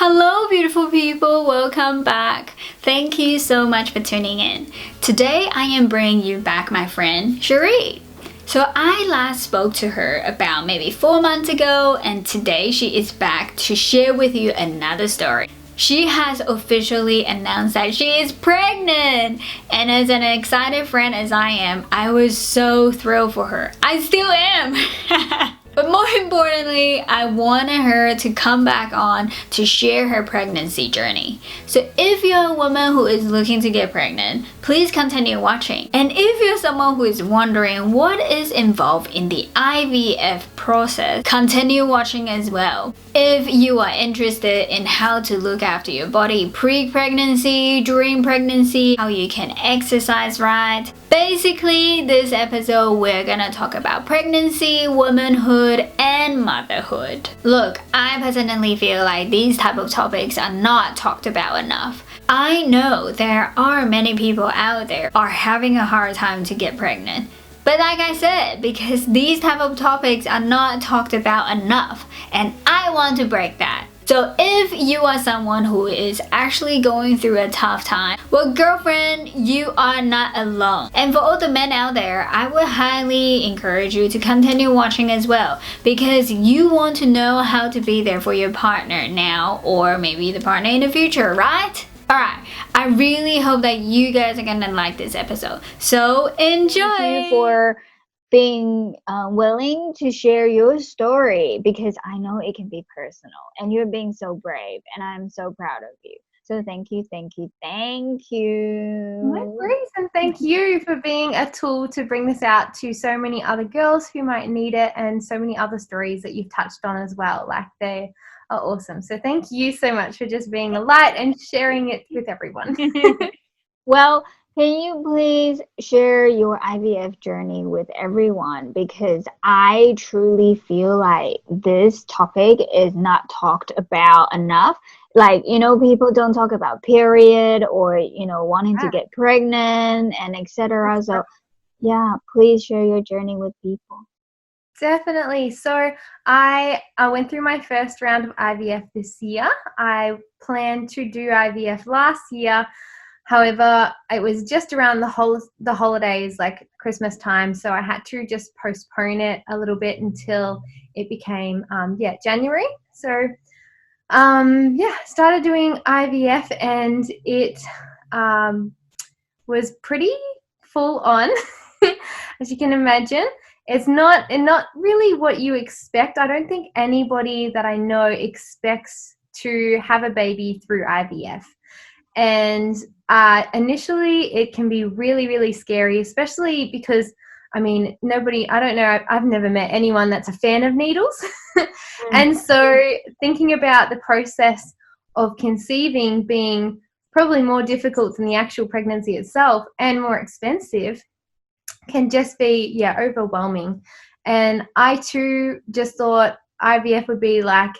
Hello, beautiful people. Welcome back. Thank you so much for tuning in. Today, I am bringing you back my friend, Sharee. So I last spoke to her about maybe 4 months ago, and today she is back to share with you another story. She has officially announced that she is pregnant, and as an excited friend as I am, I was so thrilled for her. I still am. But more importantly, I wanted her to come back on to share her pregnancy journey. So if you're a woman who is looking to get pregnant, please continue watching. And if you're someone who is wondering what is involved in the IVF process, continue watching as well. If you are interested in how to look after your body pre-pregnancy, during pregnancy, how you can exercise right. Basically, this episode we're gonna talk about pregnancy, womanhood, and motherhood. Look, I personally feel like these type of topics are not talked about enough. I know there are many people out there are having a hard time to get pregnant. But like I said, because these type of topics are not talked about enough, and I want to break that. So if you are someone who is actually going through a tough time, well, girlfriend, you are not alone. And for all the men out there, I would highly encourage you to continue watching as well, because you want to know how to be there for your partner now, or maybe the partner in the future, right? Alright, I really hope that you guys are gonna like this episode. So enjoy! Thank you for being willing to share your story, because I know it can be personal and you're being so brave, and I'm so proud of you. So thank you, thank you, thank you. No worries, and thank you for being a tool to bring this out to so many other girls who might need it, and so many other stories that you've touched on as well. Like, they are awesome. So thank you so much for just being a light and sharing it with everyone. Well, can you please share your IVF journey with everyone? Because I truly feel like this topic is not talked about enough. Like, people don't talk about period or, wanting to get pregnant and etc. So, yeah, please share your journey with people. Definitely. So I went through my first round of IVF this year. I planned to do IVF last year. However, it was just around the holidays, like Christmas time, so I had to just postpone it a little bit until it became January. So started doing IVF, and it was pretty full on, as you can imagine. It's not really what you expect. I don't think anybody that I know expects to have a baby through IVF. And initially it can be really, really scary, especially because, I don't know, I've never met anyone that's a fan of needles. And so thinking about the process of conceiving being probably more difficult than the actual pregnancy itself and more expensive can just be, overwhelming. And I too just thought IVF would be like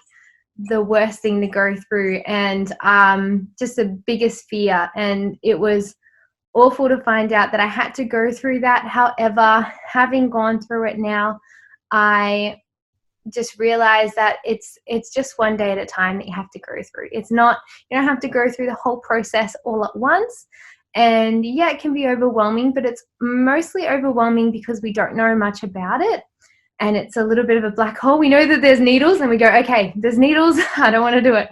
the worst thing to go through, and just the biggest fear. And it was awful to find out that I had to go through that. However, having gone through it now, I just realized that it's just one day at a time that you have to go through. It's not, you don't have to go through the whole process all at once. And yeah, it can be overwhelming, but it's mostly overwhelming because we don't know much about it. And it's a little bit of a black hole. We know that there's needles, and we go, okay, there's needles, I don't want to do it.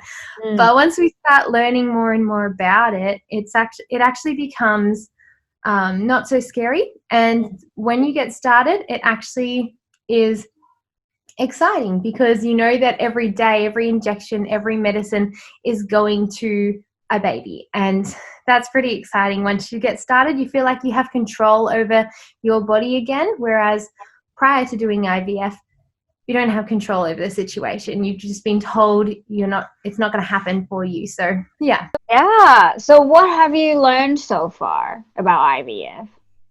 But once we start learning more and more about it, it actually becomes not so scary. And when you get started, it actually is exciting, because you know that every day, every injection, every medicine is going to a baby. And that's pretty exciting. Once you get started, you feel like you have control over your body again, whereas prior to doing IVF, you don't have control over the situation. You've just been told it's not going to happen for you. So yeah. So what have you learned so far about IVF?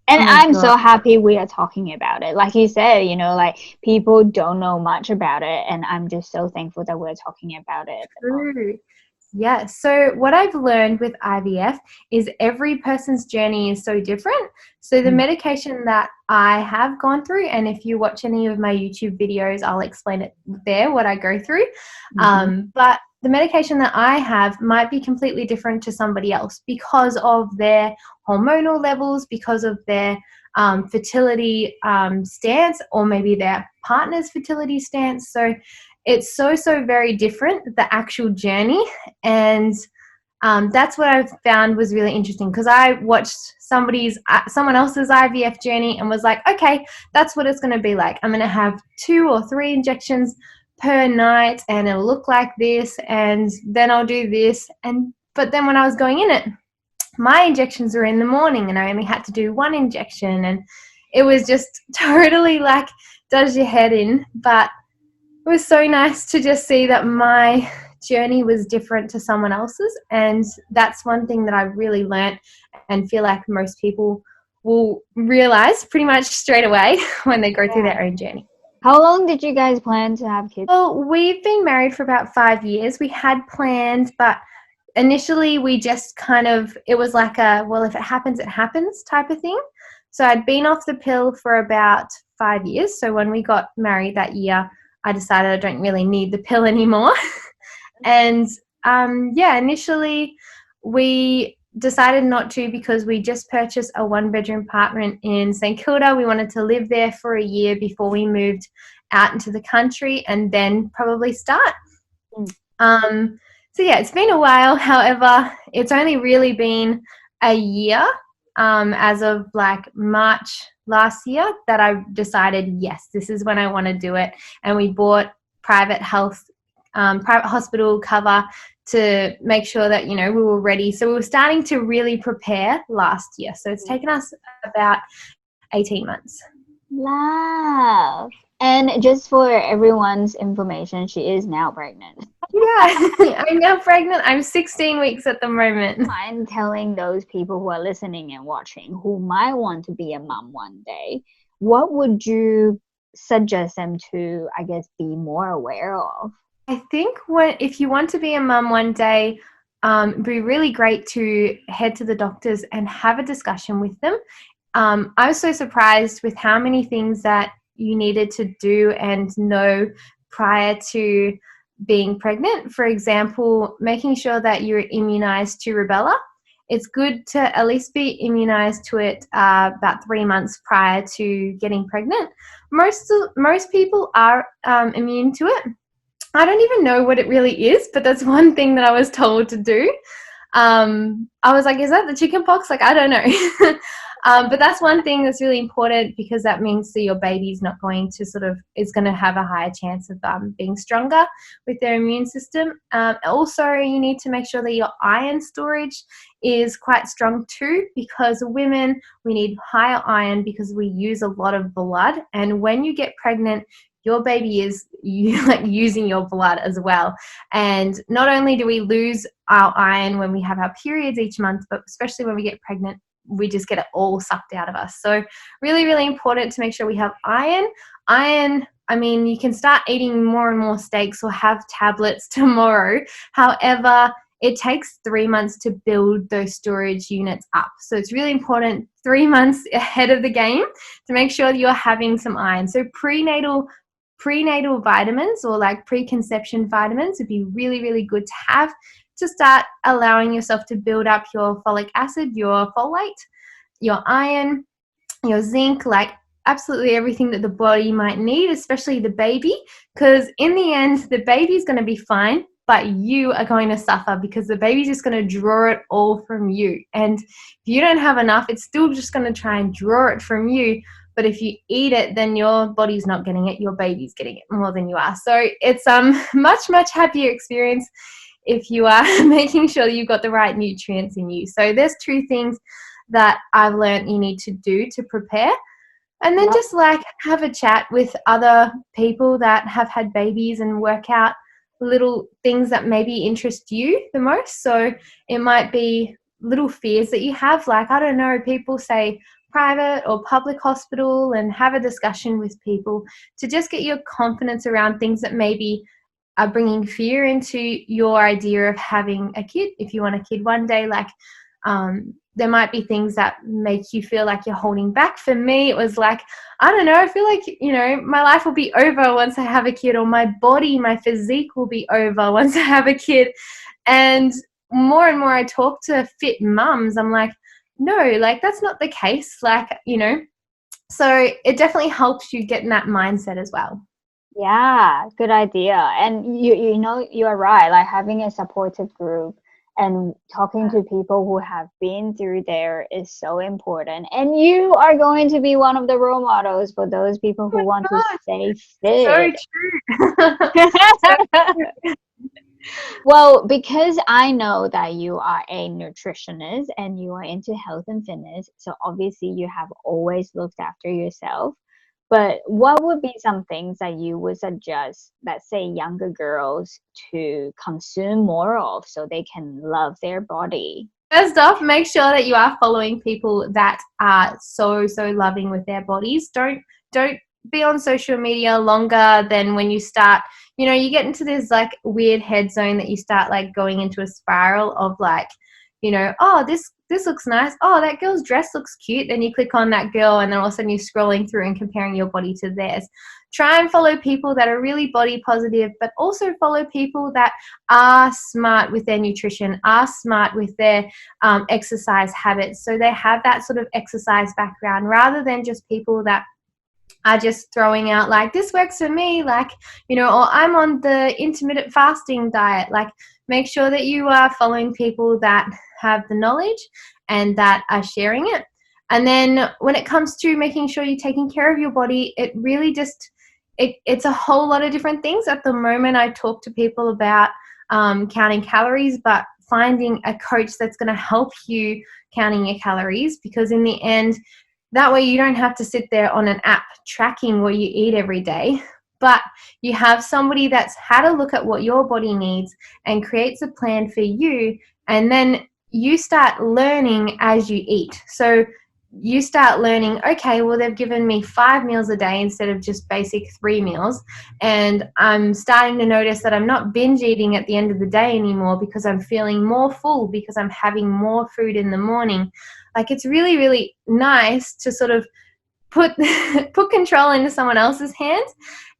And I'm so happy we are talking about it. Like you said, like people don't know much about it, and I'm just so thankful that we're talking about it. True. Yeah. So what I've learned with IVF is every person's journey is so different. So the medication that I have gone through, and if you watch any of my YouTube videos, I'll explain it there, what I go through. But the medication that I have might be completely different to somebody else because of their hormonal levels, because of their fertility stance, or maybe their partner's fertility stance. So it's so very different, the actual journey. And that's what I found was really interesting, because I watched someone else's IVF journey and was like, okay, that's what it's going to be like. I'm going to have 2 or 3 injections per night, and it'll look like this, and then I'll do this. But then when I was going in it, my injections were in the morning, and I only had to do 1 injection, and it was just totally like does your head in. But it was so nice to just see that my journey was different to someone else's, and that's one thing that I really learnt and feel like most people will realize pretty much straight away when they go through their own journey. How long did you guys plan to have kids? Well, we've been married for about 5 years. We had plans, but initially we just it was like well, if it happens type of thing. So I'd been off the pill for about 5 years. So when we got married that year, I decided I don't really need the pill anymore. And initially we decided not to, because we just purchased a 1-bedroom apartment in St Kilda. We wanted to live there for a year before we moved out into the country, and then probably start. So yeah, it's been a while. However, it's only really been a year, as of like March last year, that I decided, yes, this is when I want to do it. And we bought private hospital cover to make sure that, we were ready. So we were starting to really prepare last year. So it's taken us about 18 months. Love. And just for everyone's information, she is now pregnant. Yeah, I'm now pregnant. I'm 16 weeks at the moment. I'm telling those people who are listening and watching who might want to be a mom one day, what would you suggest them to, I guess, be more aware of? I think if you want to be a mum one day, it'd be really great to head to the doctors and have a discussion with them. I was so surprised with how many things that you needed to do and know prior to being pregnant. For example, making sure that you're immunized to rubella. It's good to at least be immunized to it about 3 months prior to getting pregnant. Most people are immune to it. I don't even know what it really is, but that's one thing that I was told to do. I was like, is that the chicken pox? Like, I don't know. But that's one thing that's really important, because that means that your baby's not going to is going to have a higher chance of being stronger with their immune system. Also, you need to make sure that your iron storage is quite strong too, because women, we need higher iron because we use a lot of blood. And when you get pregnant, your baby is using your blood as well. And not only do we lose our iron when we have our periods each month, but especially when we get pregnant, we just get it all sucked out of us. So really, really important to make sure we have iron. Iron, I mean, you can start eating more and more steaks or have tablets tomorrow. However, it takes 3 months to build those storage units up. So it's really important 3 months ahead of the game to make sure that you're having some iron. So prenatal vitamins, or like preconception vitamins, would be really, really good to have, to start allowing yourself to build up your folic acid, your folate, your iron, your zinc, like absolutely everything that the body might need, especially the baby, because in the end, the baby's going to be fine, but you are going to suffer, because the baby's just going to draw it all from you. And if you don't have enough, it's still just going to try and draw it from you. But if you eat it, then your body's not getting it, your baby's getting it more than you are. So it's much happier experience if you are making sure you've got the right nutrients in you. So there's 2 things that I've learned you need to do to prepare. And then just like have a chat with other people that have had babies and work out little things that maybe interest you the most. So it might be little fears that you have, like, I don't know, people say private or public hospital, and have a discussion with people to just get your confidence around things that maybe are bringing fear into your idea of having a kid. If you want a kid one day, like there might be things that make you feel like you're holding back. For me, it was like, I don't know, I feel like, my life will be over once I have a kid, or my body, my physique will be over once I have a kid. And more I talk to fit mums, I'm like, no, like that's not the case. Like, so it definitely helps you get in that mindset as well. Yeah, good idea. And you are right. Like having a supportive group and talking to people who have been through there is so important. And you are going to be one of the role models for those people who want to stay fit. So true. Well, because I know that you are a nutritionist and you are into health and fitness, so obviously you have always looked after yourself. But what would be some things that you would suggest, let's say, younger girls to consume more of so they can love their body? First off, make sure that you are following people that are so loving with their bodies. Don't be on social media longer than when you start. You get into this like weird head zone that you start like going into a spiral of like, oh, this looks nice. Oh, that girl's dress looks cute. Then you click on that girl, and then all of a sudden you're scrolling through and comparing your body to theirs. Try and follow people that are really body positive, but also follow people that are smart with their nutrition, are smart with their exercise habits. So they have that sort of exercise background, rather than just people that are just throwing out like, this works for me, like, or I'm on the intermittent fasting diet. Like, make sure that you are following people that have the knowledge and that are sharing it. And then when it comes to making sure you're taking care of your body, it really just, it's a whole lot of different things. At the moment, I talk to people about counting calories, but finding a coach that's going to help you counting your calories, because in the end, that way you don't have to sit there on an app tracking what you eat every day, but you have somebody that's had a look at what your body needs and creates a plan for you, and then you start learning as you eat. So you start learning, okay, well, they've given me 5 meals a day instead of just basic 3 meals, and I'm starting to notice that I'm not binge eating at the end of the day anymore because I'm feeling more full because I'm having more food in the morning. Like, it's really, really nice to sort of put control into someone else's hands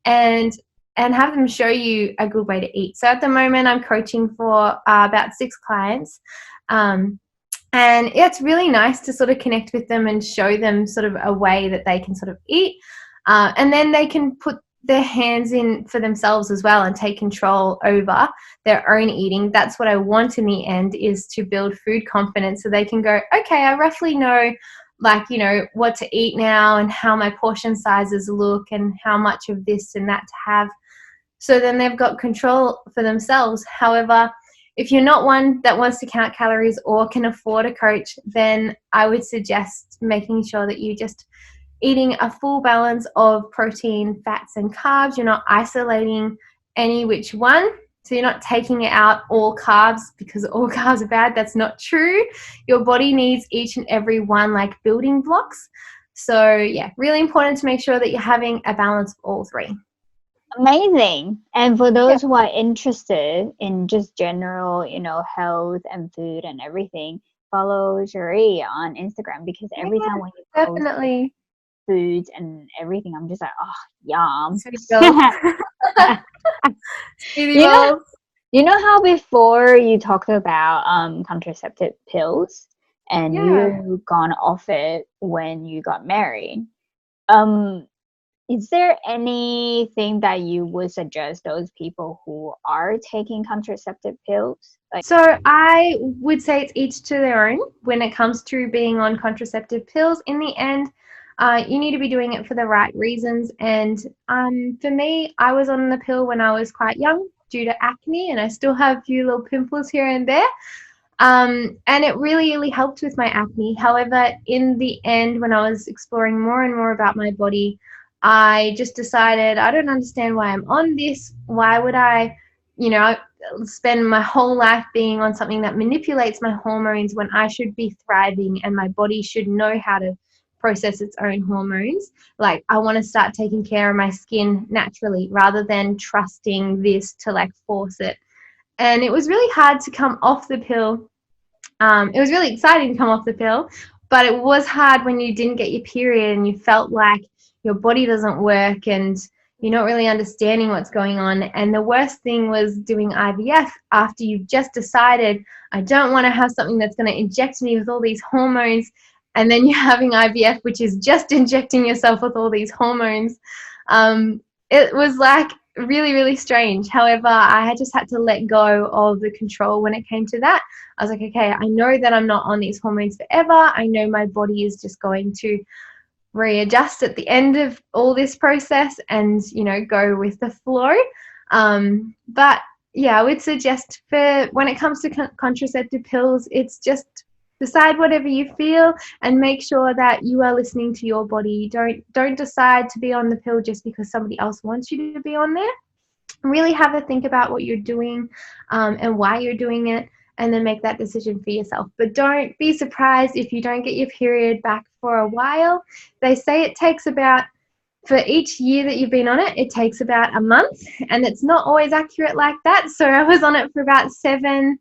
and have them show you a good way to eat. So at the moment, I'm coaching for about 6 clients. And yeah, it's really nice to sort of connect with them and show them sort of a way that they can sort of eat. And then they can put their hands in for themselves as well and take control over their own eating. That's what I want in the end, is to build food confidence, so they can go, okay, I roughly know, like, what to eat now and how my portion sizes look and how much of this and that to have. So then they've got control for themselves. However, if you're not one that wants to count calories or can afford a coach, then I would suggest making sure that you just eating a full balance of protein, fats, and carbs. You're not isolating any which one. So you're not taking it out all carbs because all carbs are bad. That's not true. Your body needs each and every one like building blocks. So yeah, really important to make sure that you're having a balance of all three. Amazing. And for those who are interested in just general, health and food and everything, follow Sharee on Instagram, because every time when you post Definitely foods and everything, I'm just like, oh, yum. You know how before you talked about contraceptive pills and you gone off it when you got married. Is there anything that you would suggest those people who are taking contraceptive pills? So I would say it's each to their own when it comes to being on contraceptive pills. In the end, you need to be doing it for the right reasons. And for me, I was on the pill when I was quite young due to acne, and I still have a few little pimples here and there. And it really, really helped with my acne. However, in the end, when I was exploring more and more about my body, I just decided, I don't understand why I'm on this. Why would I, spend my whole life being on something that manipulates my hormones when I should be thriving and my body should know how to process its own hormones? Like, I want to start taking care of my skin naturally rather than trusting this to like force it. And it was really hard to come off the pill it was really exciting to come off the pill, but it was hard when you didn't get your period and you felt like your body doesn't work and you're not really understanding what's going on. And the worst thing was doing IVF after you've just decided, I don't want to have something that's going to inject me with all these hormones. And then you're having IVF, which is just injecting yourself with all these hormones. It was like really, really strange. However, I just had to let go of the control when it came to that. I was like, okay, I know that I'm not on these hormones forever. I know my body is just going to readjust at the end of all this process and, you know, go with the flow. But yeah, I would suggest for when it comes to contraceptive pills, it's just decide whatever you feel and make sure that you are listening to your body. Don't decide to be on the pill just because somebody else wants you to be on there. Really have a think about what you're doing and why you're doing it, and then make that decision for yourself. But don't be surprised if you don't get your period back for a while. They say it takes about, for each year that you've been on it, it takes about a month, and it's not always accurate like that. So I was on it for about 7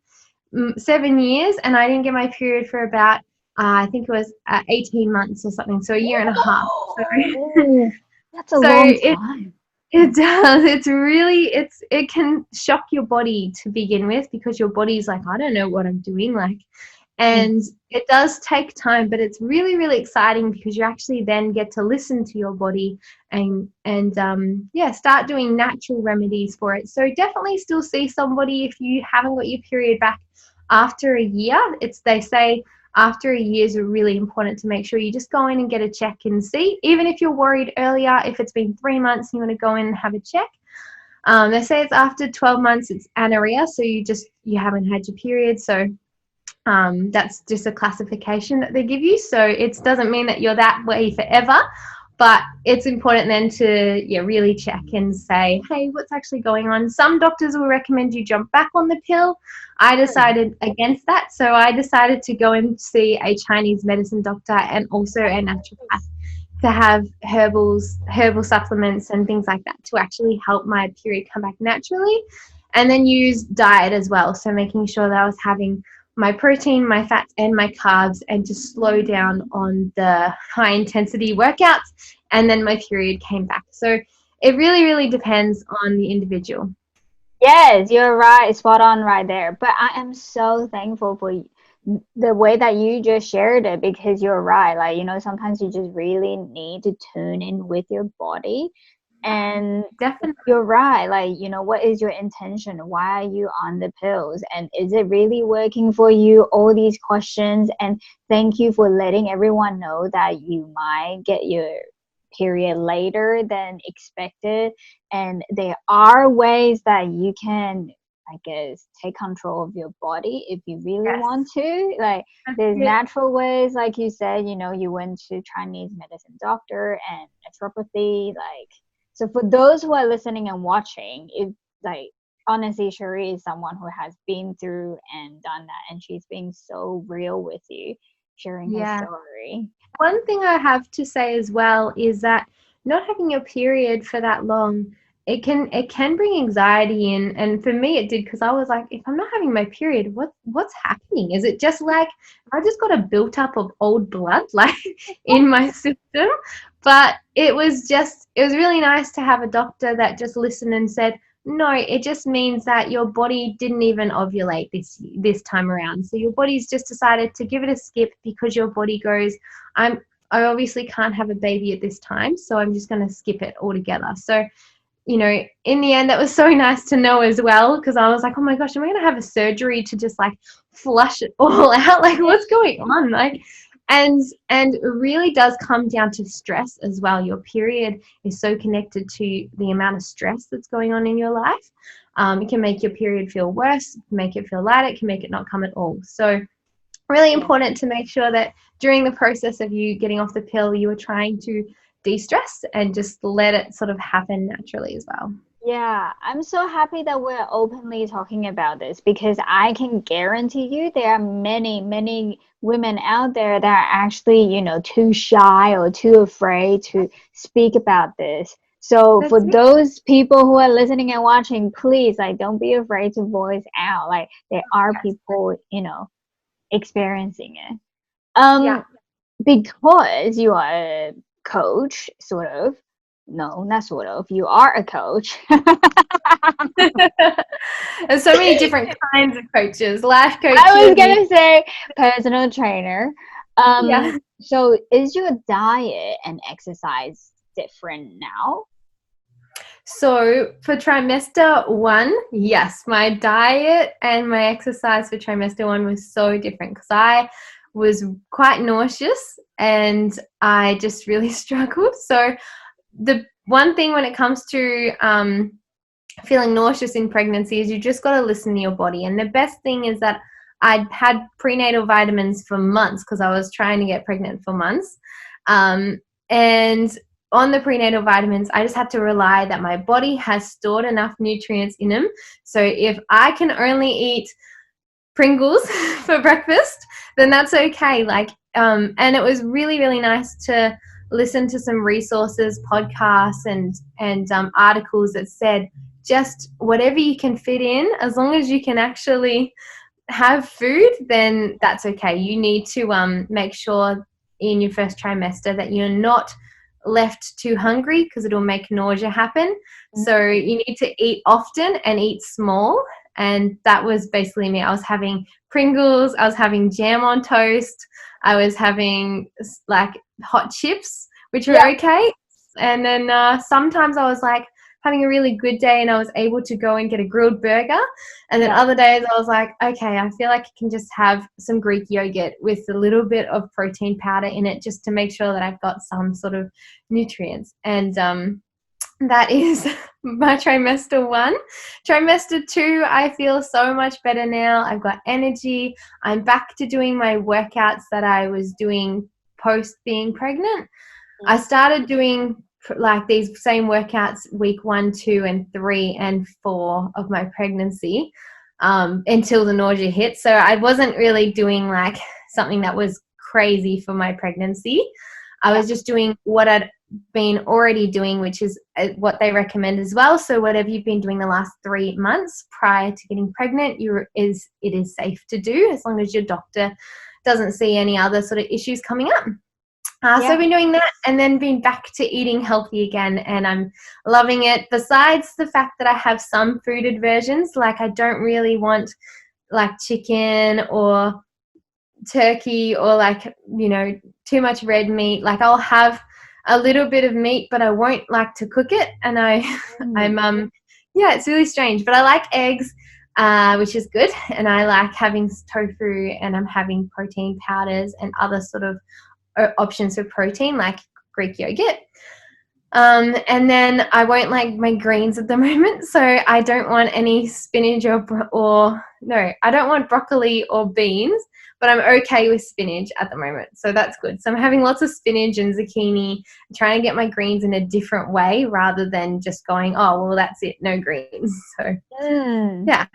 years, and I didn't get my period for about I think it was 18 months or something, so a year and a half. Oh, that's a So long time. it does. It can shock your body to begin with, because your body's like, I don't know what I'm doing, like, and it does take time, but it's really, really exciting because you actually then get to listen to your body and start doing natural remedies for it. So definitely still see somebody if you haven't got your period back after a year. They say after a year is really important to make sure you just go in and get a check and see. Even if you're worried earlier, if it's been 3 months and you want to go in and have a check. They say it's after 12 months, it's amenorrhea, so you haven't had your period. So that's just a classification that they give you. So it doesn't mean that you're that way forever, but it's important then to really check and say, hey, what's actually going on? Some doctors will recommend you jump back on the pill. I decided against that. So I decided to go and see a Chinese medicine doctor and also a naturopath to have herbal supplements and things like that to actually help my period come back naturally. And then use diet as well. So making sure that I was having my protein, my fats, and my carbs, and to slow down on the high intensity workouts. And then my period came back. So it really, really depends on the individual. Yes, you're right. Spot on right there. But I am so thankful for the way that you just shared it, because you're right. Like, you know, sometimes you just really need to tune in with your body. And Definitely. you're right. Like, you know, what is your intention? Why are you on the pills? And is it really working for you? All these questions. And thank you for letting everyone know that you might get your period later than expected. And there are ways that you can, I guess, take control of your body if you really want to. Like, there's natural ways, like you said, you know, you went to Chinese medicine doctor and naturopathy. Like, so for those who are listening and watching, it, like, honestly, Sharee is someone who has been through and done that, and she's being so real with you, sharing her story. One thing I have to say as well is that not having your period for that long, it can bring anxiety in, and for me it did, because I was like, if I'm not having my period, what's happening? Is it just like I just got a built up of old blood like in my system? But it was really nice to have a doctor that just listened and said, no, it just means that your body didn't even ovulate this time around. So your body's just decided to give it a skip, because your body goes, I obviously can't have a baby at this time, so I'm just going to skip it altogether. So, you know, in the end, that was so nice to know as well, because I was like, oh my gosh, am I going to have a surgery to just like flush it all out? Like, what's going on? Like, and it really does come down to stress as well. Your period is so connected to the amount of stress that's going on in your life. It can make your period feel worse, make it feel lighter, it can make it not come at all. So really important to make sure that during the process of you getting off the pill, you are trying to de-stress and just let it sort of happen naturally as well. Yeah, I'm so happy that we're openly talking about this, because I can guarantee you there are many, many women out there that are actually, you know, too shy or too afraid to speak about this. So for those people who are listening and watching, please, like, don't be afraid to voice out. Like, there are people, you know, experiencing it. Yeah. Because you are a coach, sort of. No, not sort of. You are a coach. There's so many different kinds of coaches, life I was coaches. gonna say personal trainer. Yeah. So is your diet and exercise different now? So for trimester 1, yes, my diet and my exercise for trimester 1 was so different because I was quite nauseous and I just really struggled. So the one thing when it comes to feeling nauseous in pregnancy is you just got to listen to your body. And the best thing is that I'd had prenatal vitamins for months because I was trying to get pregnant for months. And on the prenatal vitamins, I just had to rely that my body has stored enough nutrients in them. So if I can only eat Pringles for breakfast, then that's okay. And it was really, really nice to listen to some resources, podcasts, and articles that said just whatever you can fit in, as long as you can actually have food, then that's okay. You need to make sure in your first trimester that you're not left too hungry because it'll make nausea happen. So you need to eat often and eat small. And that was basically me. I was having Pringles, I was having jam on toast, I was having like hot chips, which were okay. And then sometimes I was like having a really good day and I was able to go and get a grilled burger. And then other days I was like, okay, I feel like I can just have some Greek yogurt with a little bit of protein powder in it just to make sure that I've got some sort of nutrients. And that is my trimester 1. Trimester 2, I feel so much better now. I've got energy. I'm back to doing my workouts that I was doing post being pregnant. I started doing like these same workouts week 1, 2, and 3, and 4 of my pregnancy until the nausea hit. So I wasn't really doing like something that was crazy for my pregnancy. I was just doing what I'd been already doing, which is what they recommend as well. So whatever you've been doing the last 3 months prior to getting pregnant, it is safe to do as long as your doctor doesn't see any other sort of issues coming up. So I've been doing that and then been back to eating healthy again, and I'm loving it. Besides the fact that I have some food aversions, like I don't really want like chicken or turkey or like, you know, too much red meat. Like I'll have a little bit of meat, but I won't like to cook it. And it's really strange, but I like eggs, which is good. And I like having tofu, and I'm having protein powders and other sort of options for protein like Greek yogurt. And then I won't like my greens at the moment, so I don't want any spinach I don't want broccoli or beans, but I'm okay with spinach at the moment, so that's good. So I'm having lots of spinach and zucchini, trying to get my greens in a different way rather than just going, oh well, that's it, no greens. So yeah.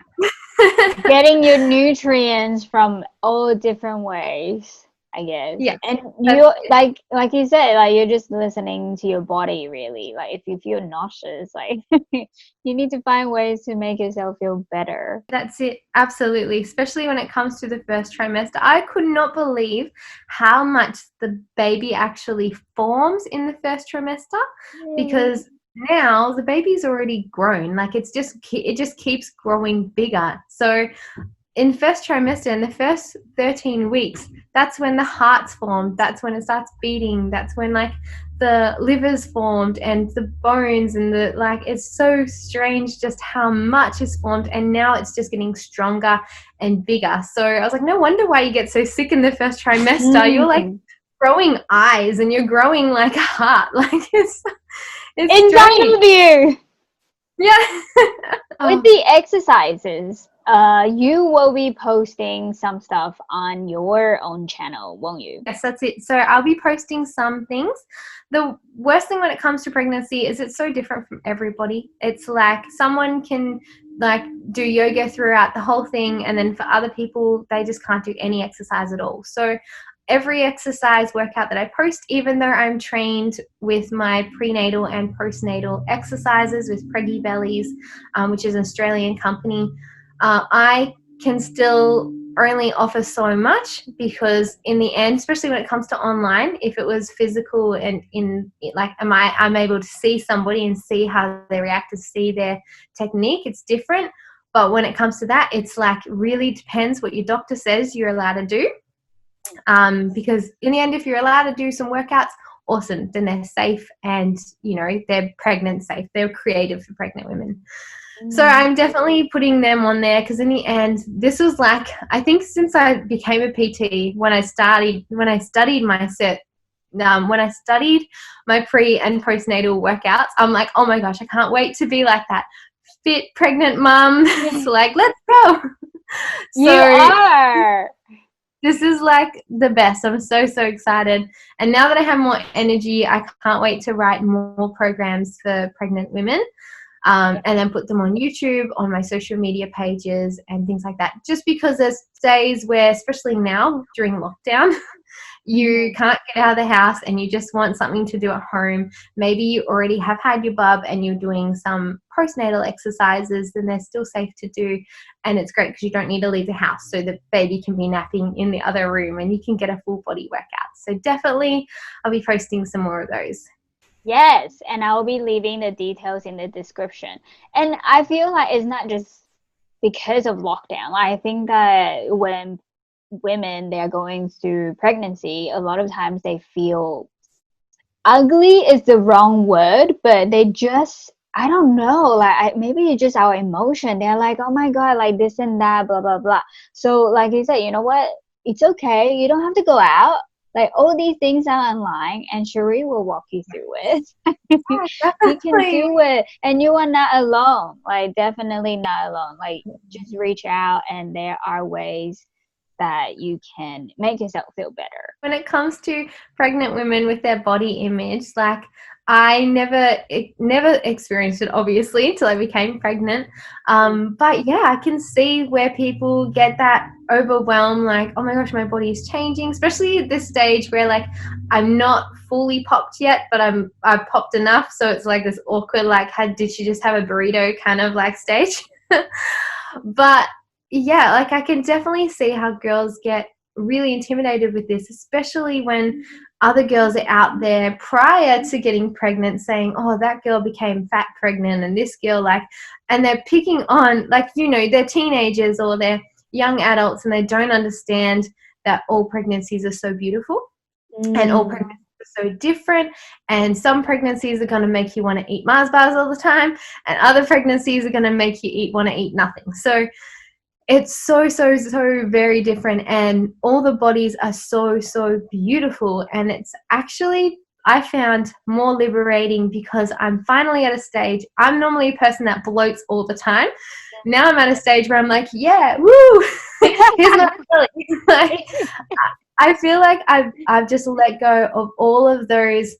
Getting your nutrients from all different ways, I guess. Yeah. And you like you said, like you're just listening to your body really. Like if you feel nauseous, like you need to find ways to make yourself feel better. That's it. Absolutely. Especially when it comes to the first trimester. I could not believe how much the baby actually forms in the first trimester, because now the baby's already grown. Like it just keeps growing bigger. So in first trimester, in the first 13 weeks, that's when the heart's formed. That's when it starts beating. That's when like the liver's formed and the bones and it's so strange just how much is formed. And now it's just getting stronger and bigger. So I was like, no wonder why you get so sick in the first trimester. You're like growing eyes and you're growing like a heart. Like it's inside of you. Yeah. With the exercises, you will be posting some stuff on your own channel, won't you? Yes, that's it. So I'll be posting some things. The worst thing when it comes to pregnancy is it's so different from everybody. It's like someone can like do yoga throughout the whole thing, and then for other people, they just can't do any exercise at all. So every exercise workout that I post, even though I'm trained with my prenatal and postnatal exercises with Preggy Bellies, which is an Australian company, I can still only offer so much, because in the end, especially when it comes to online, if it was physical and I'm able to see somebody and see how they react, to see their technique, it's different. But when it comes to that, it's like really depends what your doctor says you're allowed to do. Because in the end, if you're allowed to do some workouts, awesome, then they're safe, and they're pregnant safe. They're created for pregnant women. So I'm definitely putting them on there, because in the end, this was like, I think since I became a PT, when I studied my when I studied my pre and postnatal workouts, I'm like, oh my gosh, I can't wait to be like that fit pregnant mum. So like, let's go. You are. This is like the best. I'm so excited. And now that I have more energy, I can't wait to write more programs for pregnant women, and then put them on YouTube, on my social media pages and things like that. Just because there's days where, especially now during lockdown, you can't get out of the house and you just want something to do at home. Maybe you already have had your bub and you're doing some postnatal exercises, then they're still safe to do. And it's great because you don't need to leave the house, so the baby can be napping in the other room and you can get a full body workout. So definitely I'll be posting some more of those. Yes, and I'll be leaving the details in the description. And I feel like it's not just because of lockdown. I think that when women, they're going through pregnancy, a lot of times they feel ugly is the wrong word, but they just, I don't know, like maybe it's just our emotion. They're like, oh my God, like this and that, blah, blah, blah. So like you said, you know what? It's okay. You don't have to go out. Like all these things are online, and Sharee will walk you through it. You can do it, and you are not alone. Like definitely not alone. Like just reach out, and there are ways that you can make yourself feel better. When it comes to pregnant women with their body image, like I never experienced it, obviously, until I became pregnant. But yeah, I can see where people get that overwhelmed, like, oh my gosh, my body is changing, especially at this stage where like I'm not fully popped yet, but I've popped enough. So it's like this awkward, like, did she just have a burrito kind of like stage? But yeah, like I can definitely see how girls get really intimidated with this, especially when other girls are out there prior to getting pregnant saying, oh, that girl became fat pregnant, and this girl, like, and they're picking on, like, they're teenagers or they're young adults, and they don't understand that all pregnancies are so beautiful and all pregnancies are so different, and some pregnancies are going to make you want to eat Mars bars all the time, and other pregnancies are going to make you want to eat nothing. So it's so very different, and all the bodies are so beautiful. And it's actually, I found, more liberating, because I'm finally at a stage. I'm normally a person that bloats all the time. Now I'm at a stage where I'm like, yeah, woo, here's my belly. Like, I feel like I've just let go of all of those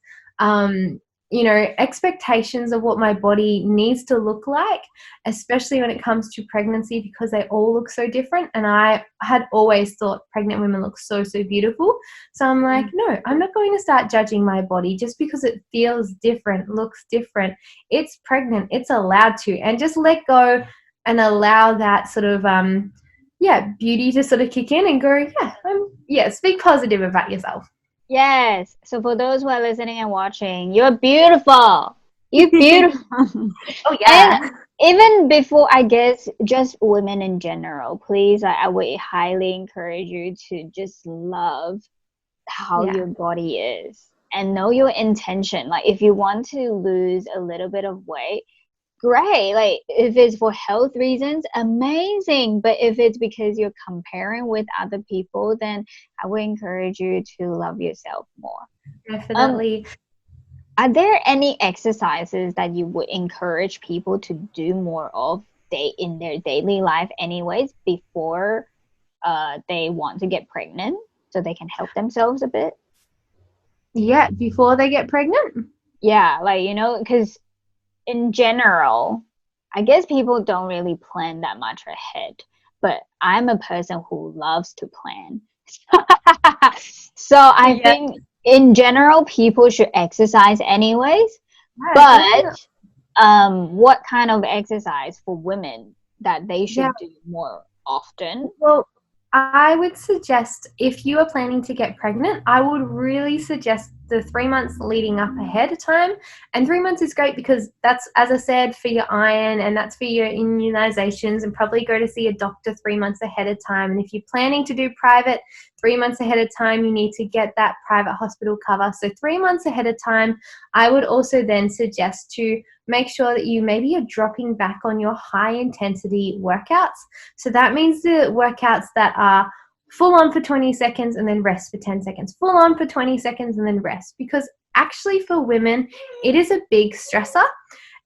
expectations of what my body needs to look like, especially when it comes to pregnancy, because they all look so different. And I had always thought pregnant women look so beautiful. So I'm like, no, I'm not going to start judging my body just because it feels different, looks different. It's pregnant. It's allowed to. And just let go and allow that sort of, beauty to sort of kick in and go, speak positive about yourself. Yes. So for those who are listening and watching, you're beautiful. You're beautiful. Oh, yeah. And even before, I guess, just women in general, please, I would highly encourage you to just love how your body is and know your intention. Like if you want to lose a little bit of weight, great. Like if it's for health reasons, amazing. But if it's because you're comparing with other people, then I would encourage you to love yourself more. Definitely. Are there any exercises that you would encourage people to do more of in their daily life anyways before they want to get pregnant, so they can help themselves a bit? Yeah, before they get pregnant? Yeah, like, because in general, I guess people don't really plan that much ahead, but I'm a person who loves to plan. So I think in general, people should exercise anyways, but what kind of exercise for women that they should do more often? Well, I would suggest, if you are planning to get pregnant, I would really suggest the 3 months leading up ahead of time. And 3 months is great because that's, as I said, for your iron, and that's for your immunizations, and probably go to see a doctor 3 months ahead of time. And if you're planning to do private 3 months ahead of time, you need to get that private hospital cover. So 3 months ahead of time, I would also then suggest to make sure that you maybe are dropping back on your high intensity workouts. So that means the workouts that are full on for 20 seconds and then rest for 10 seconds, full on for 20 seconds and then rest, because actually for women, it is a big stressor.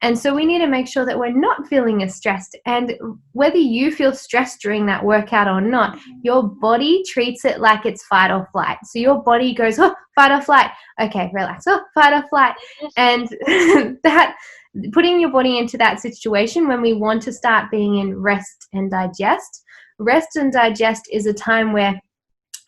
And so we need to make sure that we're not feeling as stressed. And whether you feel stressed during that workout or not, your body treats it like it's fight or flight. So your body goes, oh, fight or flight. Okay, relax. Oh, fight or flight. And that, putting your body into that situation when we want to start being in rest and digest. Rest and digest is a time where,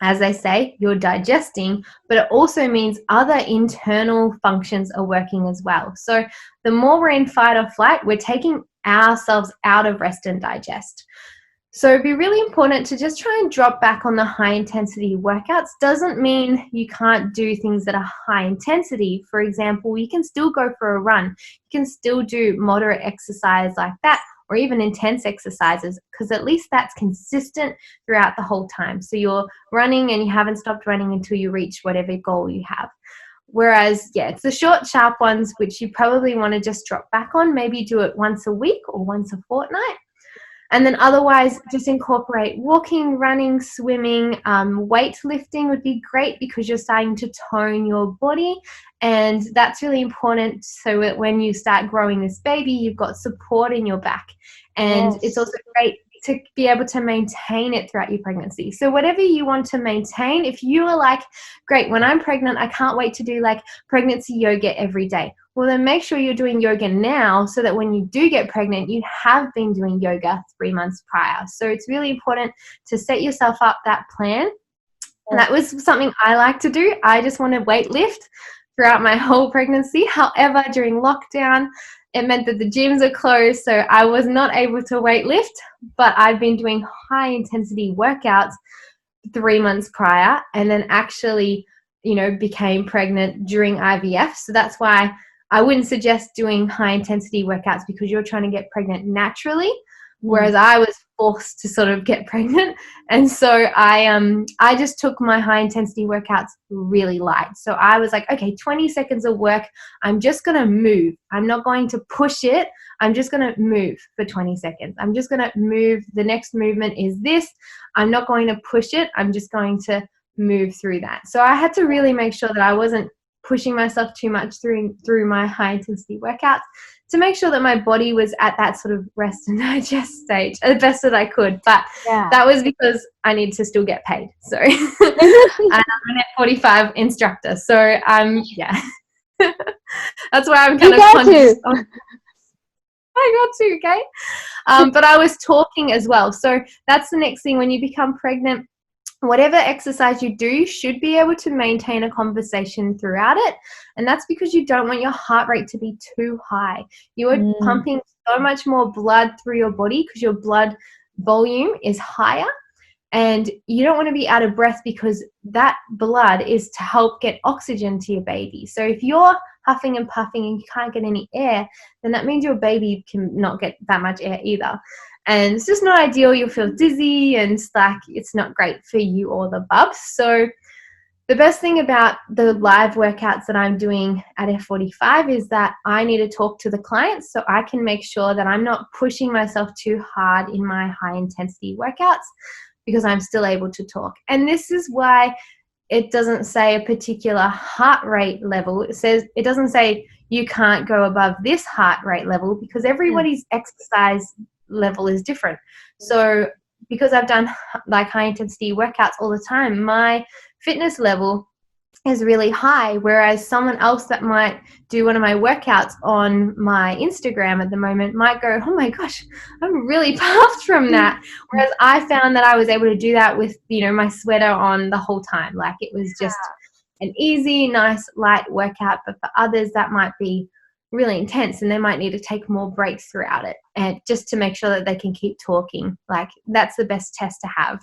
as they say, you're digesting, but it also means other internal functions are working as well. So the more we're in fight or flight, we're taking ourselves out of rest and digest. So it'd be really important to just try and drop back on the high intensity workouts. Doesn't mean you can't do things that are high intensity. For example, you can still go for a run. You can still do moderate exercise like that, or even intense exercises, because at least that's consistent throughout the whole time. So you're running and you haven't stopped running until you reach whatever goal you have. Whereas, yeah, it's the short, sharp ones, which you probably want to just drop back on. Maybe do it once a week or once a fortnight. And then otherwise, just incorporate walking, running, swimming. Weightlifting would be great because you're starting to tone your body. And that's really important, so that when you start growing this baby, you've got support in your back. And It's also great to be able to maintain it throughout your pregnancy. So whatever you want to maintain, if you are like, great, when I'm pregnant, I can't wait to do like pregnancy yoga every day. Well, then make sure you're doing yoga now, so that when you do get pregnant, you have been doing yoga 3 months prior. So it's really important to set yourself up that plan. And that was something I like to do. I just want to weight lift throughout my whole pregnancy. However, during lockdown, it meant that the gyms are closed, so I was not able to weight lift, but I've been doing high intensity workouts 3 months prior, and then actually, became pregnant during IVF. So that's why I wouldn't suggest doing high intensity workouts, because you're trying to get pregnant naturally, whereas I was forced to sort of get pregnant. And so I just took my high intensity workouts really light. So I was like, okay, 20 seconds of work, I'm just going to move. I'm not going to push it. I'm just going to move for 20 seconds. I'm just going to move. The next movement is this. I'm not going to push it. I'm just going to move through that. So I had to really make sure that I wasn't pushing myself too much through my high intensity workouts, to make sure that my body was at that sort of rest and digest stage as best that I could. But that was because I need to still get paid. So and I'm an F45 instructor. So that's why I'm kind of conscious. I got to, okay? But I was talking as well. So that's the next thing. When you become pregnant, whatever exercise you do, you should be able to maintain a conversation throughout it. And that's because you don't want your heart rate to be too high. You are pumping so much more blood through your body because your blood volume is higher. And you don't want to be out of breath, because that blood is to help get oxygen to your baby. So if you're huffing and puffing and you can't get any air, then that means your baby can not get that much air either. And it's just not ideal. You'll feel dizzy, and it's not great for you or the bubs. So the best thing about the live workouts that I'm doing at F45 is that I need to talk to the clients, so I can make sure that I'm not pushing myself too hard in my high intensity workouts, because I'm still able to talk. And this is why it doesn't say a particular heart rate level. It doesn't say you can't go above this heart rate level, because everybody's exercise level is different. So because I've done like high intensity workouts all the time, my fitness level is really high, whereas someone else that might do one of my workouts on my Instagram at the moment might go, oh my gosh, I'm really puffed from that. Whereas I found that I was able to do that with, my sweater on the whole time. Like, it was just an easy, nice, light workout. But for others, that might be really intense, and they might need to take more breaks throughout it, and just to make sure that they can keep talking. Like, that's the best test to have.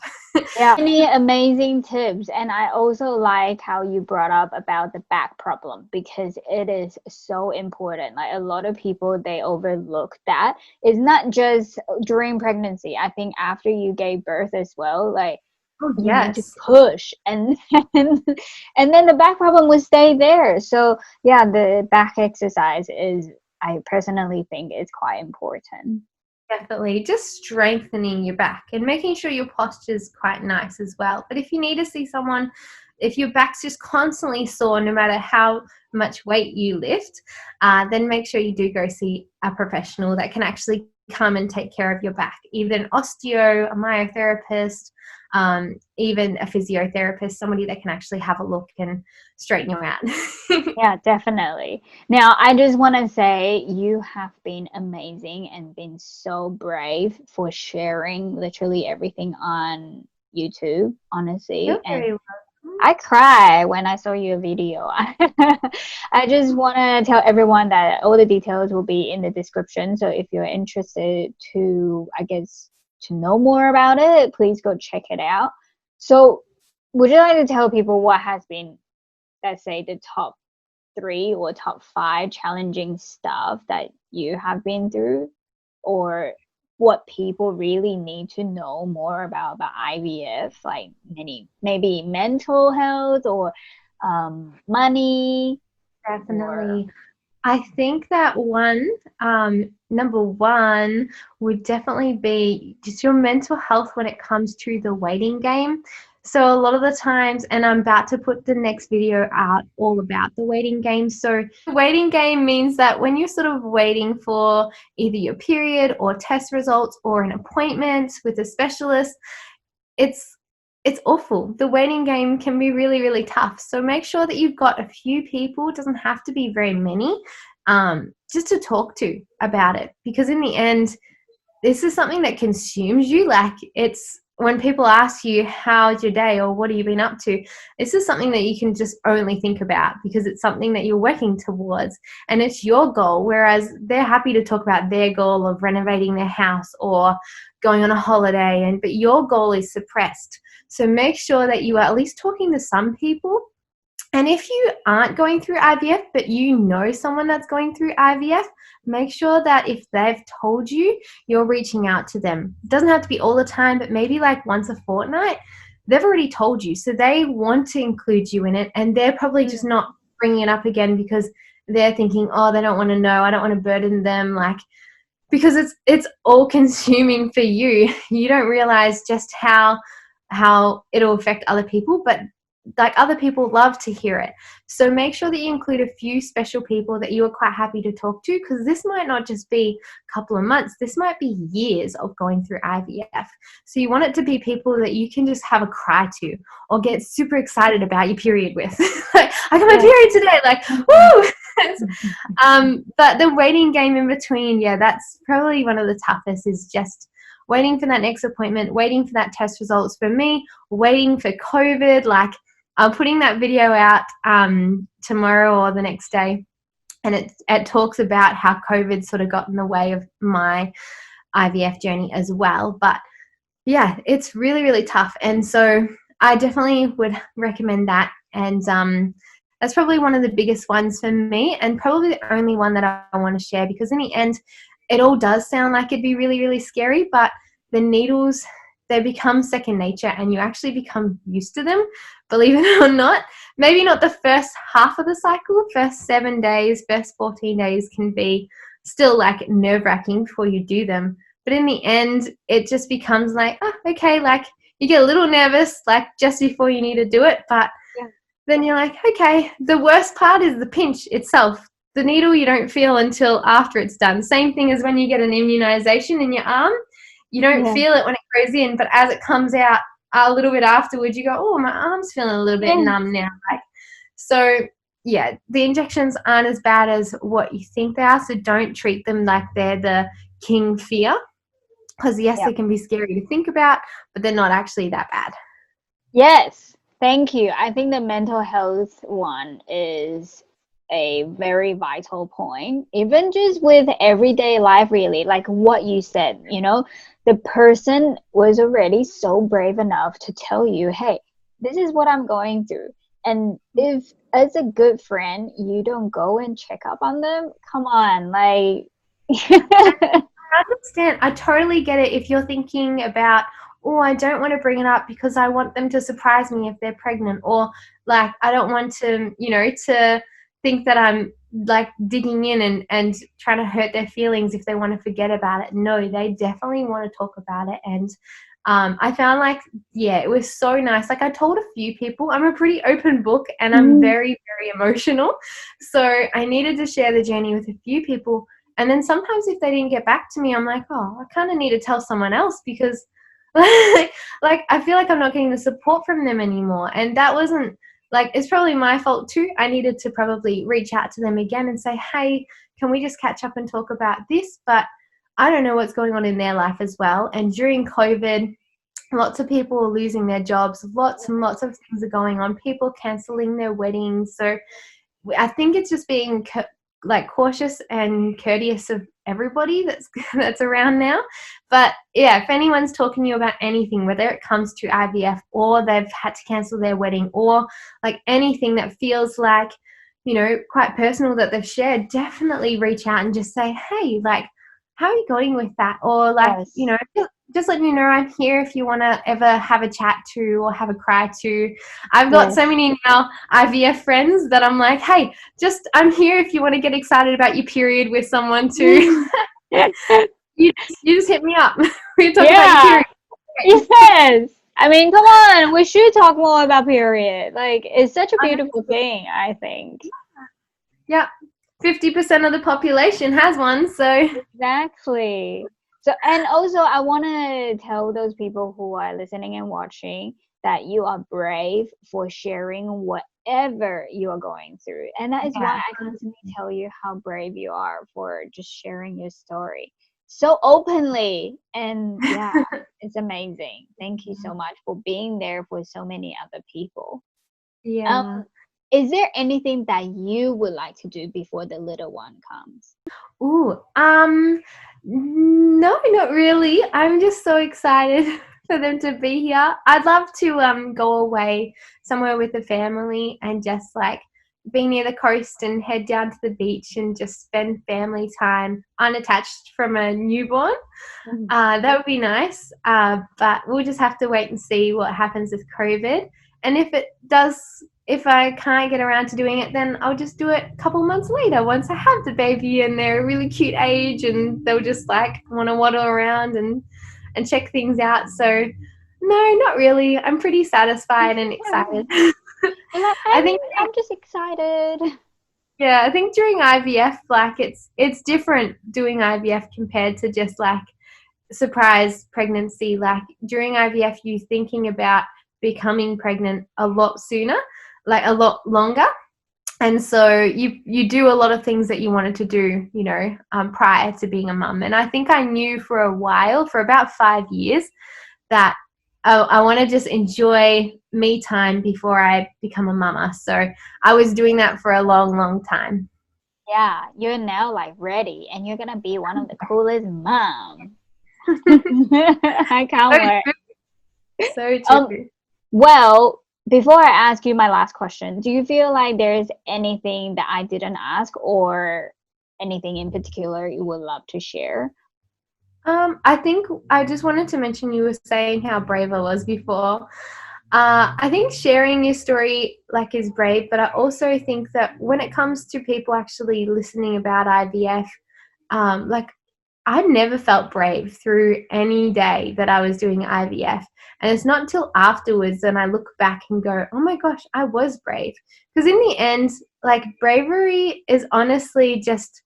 Yeah, any amazing tips. And I also like how you brought up about the back problem, because it is so important. Like, a lot of people, they overlook that. It's not just during pregnancy. I think after you gave birth as well, like, Oh, you need to yes. push, and and then the back problem will stay there. So yeah, the back exercise is, I personally think, is quite important. Definitely. Just strengthening your back and making sure your posture is quite nice as well. But if you need to see someone, if your back's just constantly sore, no matter how much weight you lift, then make sure you do go see a professional that can actually come and take care of your back, either an osteo, a myotherapist, even a physiotherapist, somebody that can actually have a look and straighten you out. Yeah, definitely. Now, I just want to say you have been amazing and been so brave for sharing literally everything on YouTube, honestly. You're And very welcome. I cry when I saw your video. I just want to tell everyone that all the details will be in the description. So if you're interested to, I guess, to know more about it, please go check it out. So would you like to tell people what has been, let's say, the top 3 or top 5 challenging stuff that you have been through, or what people really need to know more about IVF, like maybe mental health or money? Definitely. I think that number one would definitely be just your mental health when it comes to the waiting game. So a lot of the times, and I'm about to put the next video out all about the waiting game. So the waiting game means that when you're sort of waiting for either your period or test results or an appointment with a specialist, it's awful. The waiting game can be really, really tough. So make sure that you've got a few people, it doesn't have to be very many, just to talk to about it. Because in the end, this is something that consumes you. Like, it's when people ask you, how's your day, or what have you been up to? This is something that you can just only think about because it's something that you're working towards and it's your goal. Whereas they're happy to talk about their goal of renovating their house or going on a holiday, but your goal is suppressed. So make sure that you are at least talking to some people. And if you aren't going through IVF, but you know someone that's going through IVF, make sure that if they've told you, you're reaching out to them. It doesn't have to be all the time, but maybe like once a fortnight. They've already told you, so they want to include you in it, and they're probably just not bringing it up again because they're thinking, oh, they don't want to know, I don't want to burden them, like, because it's all consuming for you. You don't realize just how it'll affect other people, but like, other people love to hear it. So make sure that you include a few special people that you are quite happy to talk to, because this might not just be a couple of months, this might be years of going through IVF. So you want it to be people that you can just have a cry to or get super excited about your period with. Like, I got my period today, like, woo. But the waiting game in between, yeah, that's probably one of the toughest, is just waiting for that next appointment, waiting for that test results. For me, waiting for COVID. Like, I'm putting that video out tomorrow or the next day, and it talks about how COVID sort of got in the way of my IVF journey as well. But yeah, it's really, really tough. And so I definitely would recommend that. And that's probably one of the biggest ones for me, and probably the only one that I want to share, because in the end, it all does sound like it'd be really, really scary, but the needles, they become second nature and you actually become used to them, believe it or not. Maybe not the first half of the cycle, first 7 days, first 14 days can be still like nerve-wracking before you do them. But in the end, it just becomes like, oh, okay, like, you get a little nervous like just before you need to do it, but then you're like, okay, the worst part is the pinch itself. The needle you don't feel until after it's done. Same thing as when you get an immunization in your arm. You don't feel it when it goes in, but as it comes out a little bit afterwards, you go, oh, my arm's feeling a little bit numb now. Like, so yeah, the injections aren't as bad as what you think they are. So don't treat them like they're the king fear, because yes, they can be scary to think about, but they're not actually that bad. Yes, thank you. I think the mental health one is a very vital point, even just with everyday life, really, like what you said, you know, the person was already so brave enough to tell you, hey, this is what I'm going through. And if as a good friend you don't go and check up on them, come on, like I understand. I totally get it if you're thinking about, oh, I don't want to bring it up because I want them to surprise me if they're pregnant, or like I don't want to, to think that I'm like digging in and trying to hurt their feelings if they want to forget about it. No, they definitely want to talk about it. And I found like, yeah, it was so nice. Like I told a few people, I'm a pretty open book and I'm very, very emotional. So I needed to share the journey with a few people. And then sometimes if they didn't get back to me, I'm like, oh, I kind of need to tell someone else because like I feel like I'm not getting the support from them anymore. And that wasn't like, it's probably my fault too. I needed to probably reach out to them again and say, hey, can we just catch up and talk about this? But I don't know what's going on in their life as well. And during COVID, lots of people are losing their jobs. Lots and lots of things are going on. People canceling their weddings. So I think it's just being like cautious and courteous of everybody that's around now. But yeah, if anyone's talking to you about anything, whether it comes to IVF or they've had to cancel their wedding or like anything that feels like, quite personal that they've shared, definitely reach out and just say, hey, like, how are you going with that? Or like, yes. just letting you know I'm here if you want to ever have a chat to or have a cry to. I've got so many now IVF friends that I'm like, hey, I'm here if you want to get excited about your period with someone too. you just hit me up. We talk about your period. Yes. I mean, come on, we should talk more about period. Like, it's such a beautiful thing, I think. Yeah. 50% of the population has one, so Exactly. So, and also I want to tell those people who are listening and watching that you are brave for sharing whatever you are going through. And that is why I constantly tell you how brave you are for just sharing your story so openly. And yeah, it's amazing. Thank you so much for being there for so many other people. yeah. Is there anything that you would like to do before the little one comes? Ooh, no, not really. I'm just so excited for them to be here. I'd love to go away somewhere with the family and just like be near the coast and head down to the beach and just spend family time unattached from a newborn. That would be nice. But we'll just have to wait and see what happens with COVID. And if I can't get around to doing it, then I'll just do it a couple months later once I have the baby and they're a really cute age and they'll just like want to waddle around and check things out. So no, not really. I'm pretty satisfied and excited. I think I'm just excited. yeah, I think during IVF, like it's different doing IVF compared to just like surprise pregnancy. Like during IVF, you thinking about becoming pregnant a lot sooner, like a lot longer. And so you do a lot of things that you wanted to do, prior to being a mum. And I think I knew for a while, for about 5 years, that I want to just enjoy me time before I become a mama. So I was doing that for a long, long time. Yeah, you're now like ready and you're gonna be one of the coolest moms. I can't wait. So true. Well, before I ask you my last question, do you feel like there's anything that I didn't ask or anything in particular you would love to share? I think I just wanted to mention you were saying how brave I was before. I think sharing your story like is brave, but I also think that when it comes to people actually listening about IVF, like I never felt brave through any day that I was doing IVF. And it's not until afterwards that I look back and go, oh my gosh, I was brave. Because in the end, like bravery is honestly just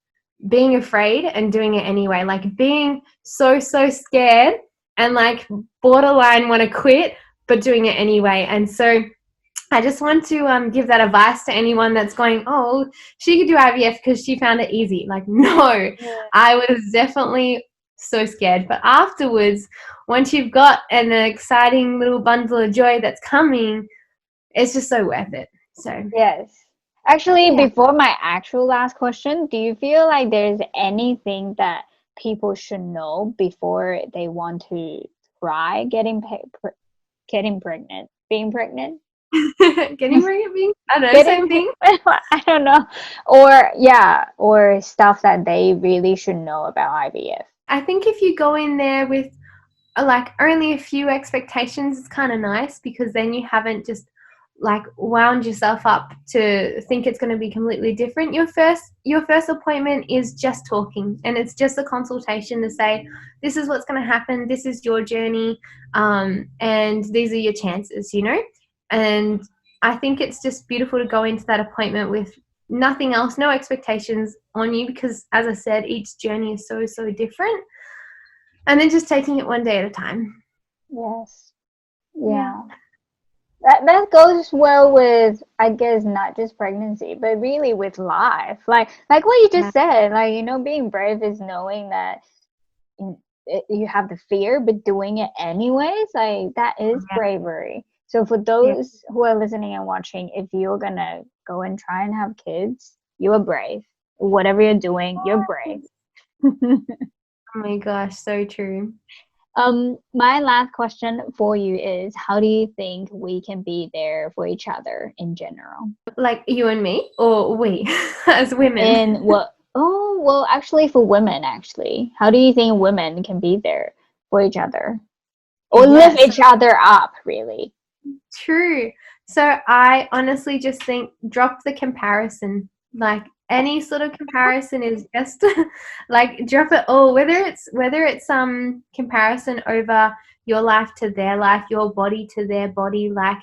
being afraid and doing it anyway. Like being so scared and like borderline want to quit, but doing it anyway. And so I just want to give that advice to anyone that's going, oh, she could do IVF because she found it easy. Like, no, I was definitely so scared. But afterwards, once you've got an exciting little bundle of joy that's coming, it's just so worth it. So Yes. Actually, Yeah. before my actual last question, do you feel like there's anything that people should know before they want to try getting pregnant, being pregnant? Getting pregnant, being, I don't know, same Getting, thing. I don't know. Or yeah, or stuff that they really should know about IVF. I think if you go in there with like only a few expectations, it's kind of nice because then you haven't just like wound yourself up to think it's going to be completely different. Your first appointment is just talking, and it's just a consultation to say this is what's going to happen, this is your journey, and these are your chances, and I think it's just beautiful to go into that appointment with nothing else, no expectations on you, because as I said, each journey is so different, and then just taking it one day at a time. Yes. Yeah. That goes well with, I guess, not just pregnancy, but really with life. Like what you Yeah. just said, like, being brave is knowing that you have the fear, but doing it anyways, like that is Yeah. bravery. So for Yeah. those who are listening and watching, if you're gonna go and try and have kids, you are brave. Whatever you're doing, you're brave. Oh my gosh, so true. My last question for you is, how do you think we can be there for each other in general? Like you and me, or we as women? And what, oh, well, actually for women, actually, how do you think women can be there for each other or lift Yes, each other up, really? true. So I honestly just think drop the comparison. Like any sort of comparison is just like drop it all. Whether it's comparison over your life to their life, your body to their body, like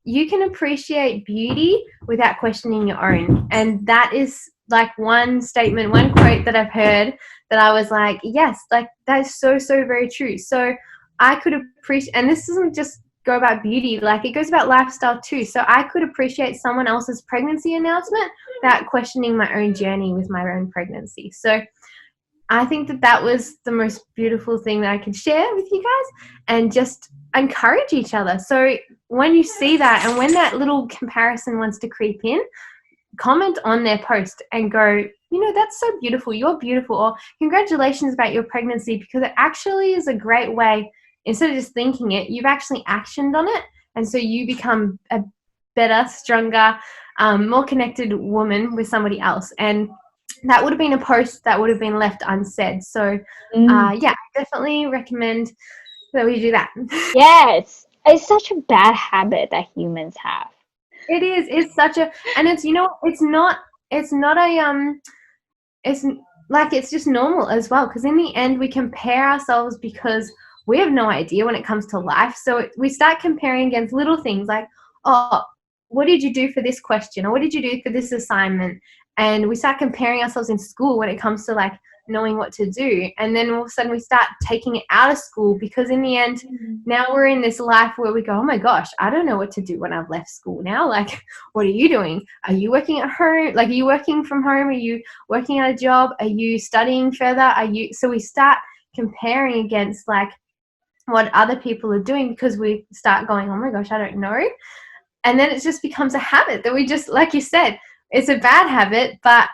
you can appreciate beauty without questioning your own. And that is like one statement, one quote that I've heard that I was like, yes, like that is so very true. So I could appreciate, and this doesn't just go about beauty, like it goes about lifestyle too. So I could appreciate someone else's pregnancy announcement without questioning my own journey with my own pregnancy. So I think that was the most beautiful thing that I could share with you guys, and just encourage each other. So when you see that, and when that little comparison wants to creep in, comment on their post and go, that's so beautiful, you're beautiful, or congratulations about your pregnancy, because it actually is a great way, instead of just thinking it, you've actually actioned on it, and so you become a better, stronger, more connected woman with somebody else. And that would have been a post that would have been left unsaid. So yeah, I definitely recommend that we do that. Yes, it's such a bad habit that humans have. It is. It's such a, and it's, it's not it's like, it's just normal as well. Because in the end, we compare ourselves because we have no idea when it comes to life. So we start comparing against little things like, oh, what did you do for this question? Or what did you do for this assignment? And we start comparing ourselves in school when it comes to like knowing what to do. And then all of a sudden we start taking it out of school, because in the end, now we're in this life where we go, oh my gosh, I don't know what to do when I've left school now. Like, what are you doing? Are you working at home? Like, are you working from home? Are you working at a job? Are you studying further? So we start comparing against like what other people are doing, because we start going, oh my gosh, I don't know. And then it just becomes a habit that we just, like you said, it's a bad habit, but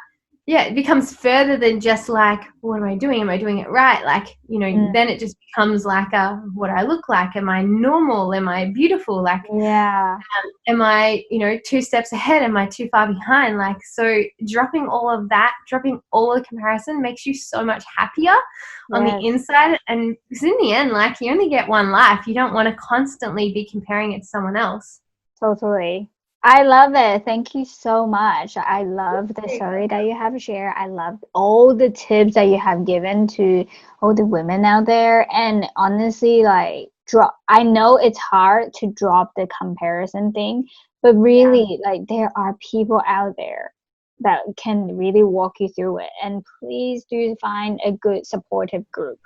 yeah, it becomes further than just like, what am I doing? Am I doing it right? Like, then it just becomes like what I look like. Am I normal? Am I beautiful? Like, Yeah. am I, 2 steps ahead? Am I too far behind? Like, so dropping all of that, dropping all the comparison makes you so much happier on the inside. And because in the end, like, you only get one life. You don't want to constantly be comparing it to someone else. Totally. I love it. Thank you so much. I love the story that you have shared. I love all the tips that you have given to all the women out there. And honestly, like, I know it's hard to drop the comparison thing, but really, like, there are people out there that can really walk you through it. And please do find a good supportive group.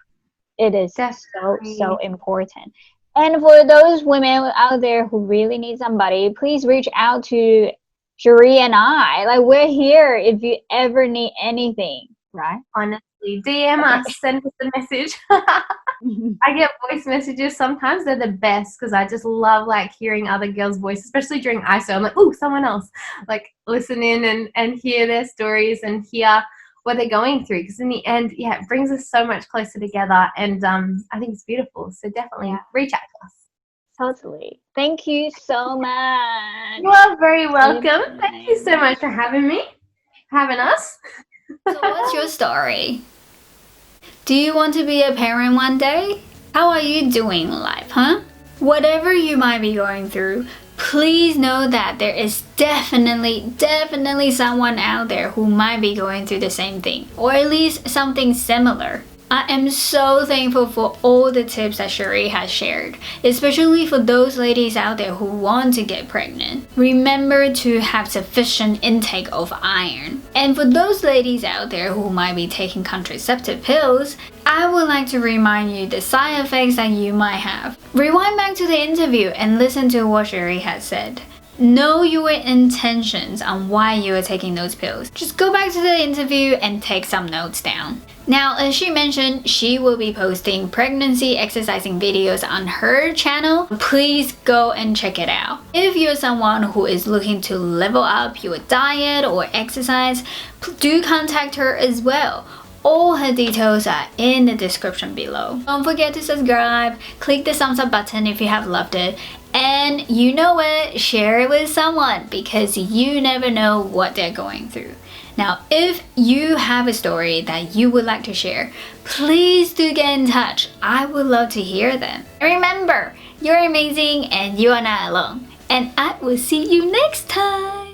It is so important. And for those women out there who really need somebody, please reach out to Sharee and I. Like, we're here if you ever need anything, right? Honestly, DM us, send us a message. I get voice messages sometimes. They're the best because I just love like hearing other girls' voices, especially during ISO. I'm like, oh, someone else. Like listen in and hear their stories and hear what they're going through. Because in the end, yeah, it brings us so much closer together. And I think it's beautiful. So definitely reach out to us. Totally. Thank you so much. You are very welcome. Thank you so much for having us. So what's your story? Do you want to be a parent one day? How are you doing in life, huh? Whatever you might be going through, please know that there is definitely someone out there who might be going through the same thing, or at least something similar. I am so thankful for all the tips that Sharee has shared, especially for those ladies out there who want to get pregnant. Remember to have sufficient intake of iron. And for those ladies out there who might be taking contraceptive pills, I would like to remind you the side effects that you might have. Rewind back to the interview and listen to what Sharee has said. Know your intentions on why you are taking those pills. Just go back to the interview and take some notes down. Now, as she mentioned, she will be posting pregnancy exercising videos on her channel. Please go and check it out. If you're someone who is looking to level up your diet or exercise, do contact her as well. All her details are in the description below. Don't forget to subscribe, click the thumbs up button if you have loved it, and you know what, share it with someone because you never know what they're going through. Now, if you have a story that you would like to share, please do get in touch. I would love to hear them. Remember, you're amazing and you are not alone. And I will see you next time.